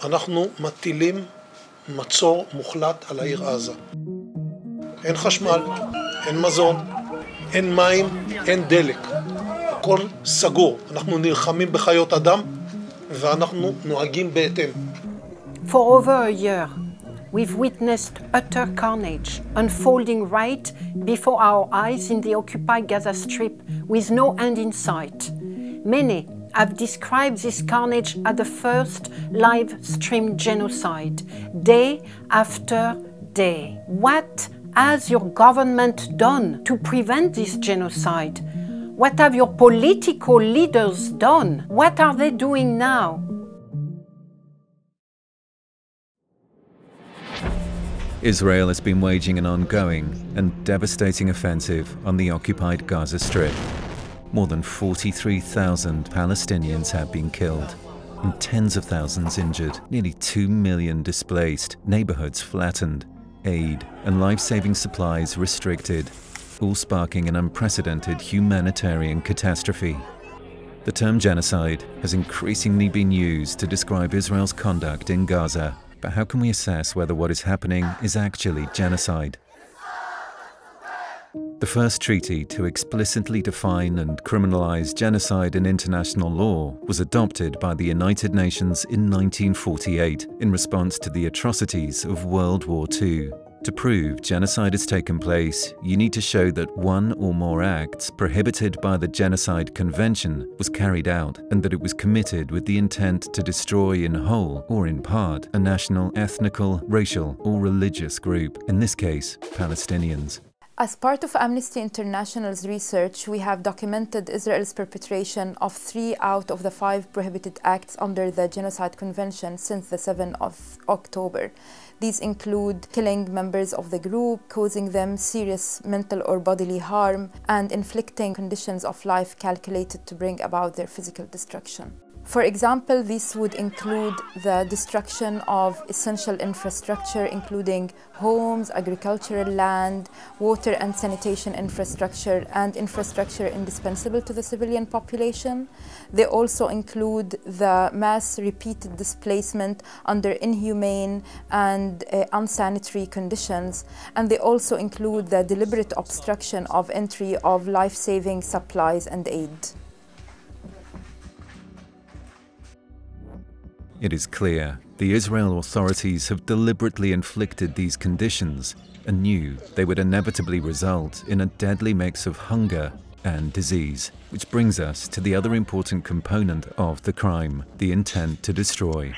אנחנו מטילים מצור מוחלט על העיר עזה. אין חשמל, אין מזון, אין מים, אין דלק. הכל סגור. אנחנו נלחמים בחיות אדם ואנחנו נוהגים בהתאם. For over a year, we've witnessed utter carnage unfolding right before our eyes in the occupied Gaza Strip with no end in sight. Many have described this carnage as the first live-streamed genocide, day after day. What has your government done to prevent this genocide? What have your political leaders done? What are they doing now? Israel has been waging an ongoing and devastating offensive on the occupied Gaza Strip. More than 43,000 Palestinians have been killed and tens of thousands injured, nearly 2 million displaced, neighborhoods flattened, aid and life-saving supplies restricted, all sparking an unprecedented humanitarian catastrophe. The term genocide has increasingly been used to describe Israel's conduct in Gaza. But how can we assess whether what is happening is actually genocide? The first treaty to explicitly define and criminalize genocide in international law was adopted by the United Nations in 1948 in response to the atrocities of World War II. To prove genocide has taken place, you need to show that one or more acts prohibited by the Genocide Convention was carried out and that it was committed with the intent to destroy in whole or in part a national, ethnical, racial or religious group, in this case, Palestinians. As part of Amnesty International's research, we have documented Israel's perpetration of 3 out of the 5 prohibited acts under the Genocide Convention since the 7th of October. These include killing members of the group, causing them serious mental or bodily harm, and inflicting conditions of life calculated to bring about their physical destruction. For example, this would include the destruction of essential infrastructure, including homes, agricultural land, water and sanitation infrastructure, and infrastructure indispensable to the civilian population. They also include the mass repeated displacement under inhumane and unsanitary conditions, and they also include the deliberate obstruction of entry of life-saving supplies and aid. It is clear the Israel authorities have deliberately inflicted these conditions and knew they would inevitably result in a deadly mix of hunger and disease, which brings us to the other important component of the crime, the intent to destroy.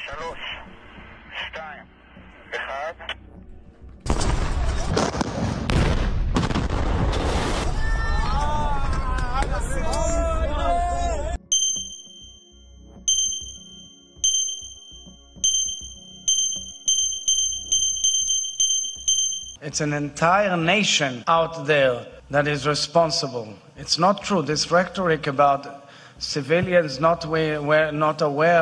It's an entire nation out there that is responsible. It's not true. This rhetoric about civilians not aware,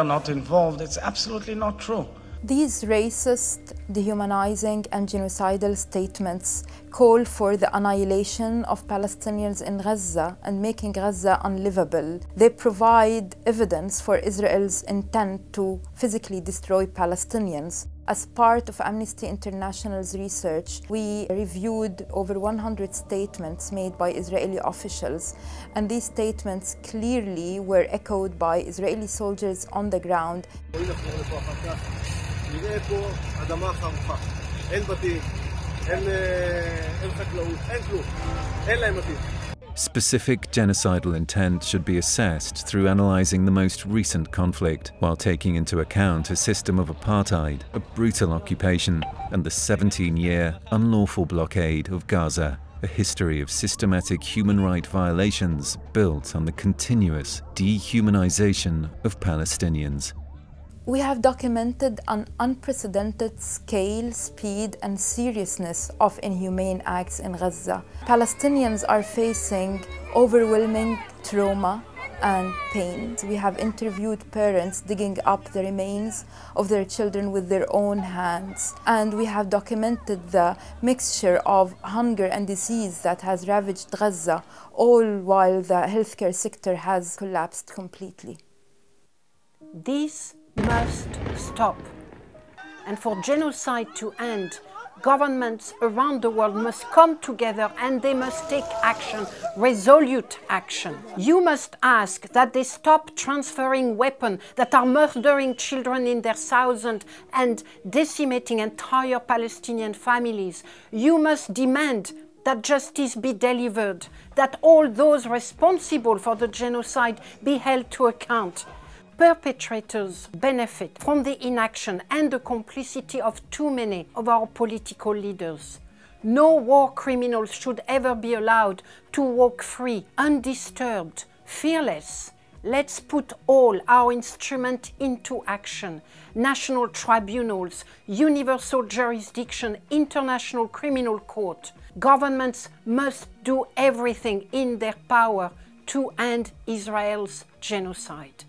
not involved, it's absolutely not true. These racist, dehumanizing and genocidal statements call for the annihilation of Palestinians in Gaza and making Gaza unlivable. They provide evidence for Israel's intent to physically destroy Palestinians. As part of Amnesty International's research, we reviewed over 100 statements made by Israeli officials, and these statements clearly were echoed by Israeli soldiers on the ground. Specific genocidal intent should be assessed through analysing the most recent conflict, while taking into account a system of apartheid, a brutal occupation, and the 17-year unlawful blockade of Gaza, a history of systematic human rights violations built on the continuous dehumanization of Palestinians. We have documented an unprecedented scale, speed, and seriousness of inhumane acts in Gaza. Palestinians are facing overwhelming trauma and pain. We have interviewed parents digging up the remains of their children with their own hands. And we have documented the mixture of hunger and disease that has ravaged Gaza, all while the healthcare sector has collapsed completely. This must stop. And for genocide to end, governments around the world must come together and they must take action, resolute action. You must ask that they stop transferring weapons that are murdering children in their thousands and decimating entire Palestinian families. You must demand that justice be delivered, that all those responsible for the genocide be held to account. Perpetrators benefit from the inaction and the complicity of too many of our political leaders. No war criminals should ever be allowed to walk free, undisturbed, fearless. Let's put all our instruments into action. National tribunals, universal jurisdiction, international criminal court. Governments must do everything in their power to end Israel's genocide.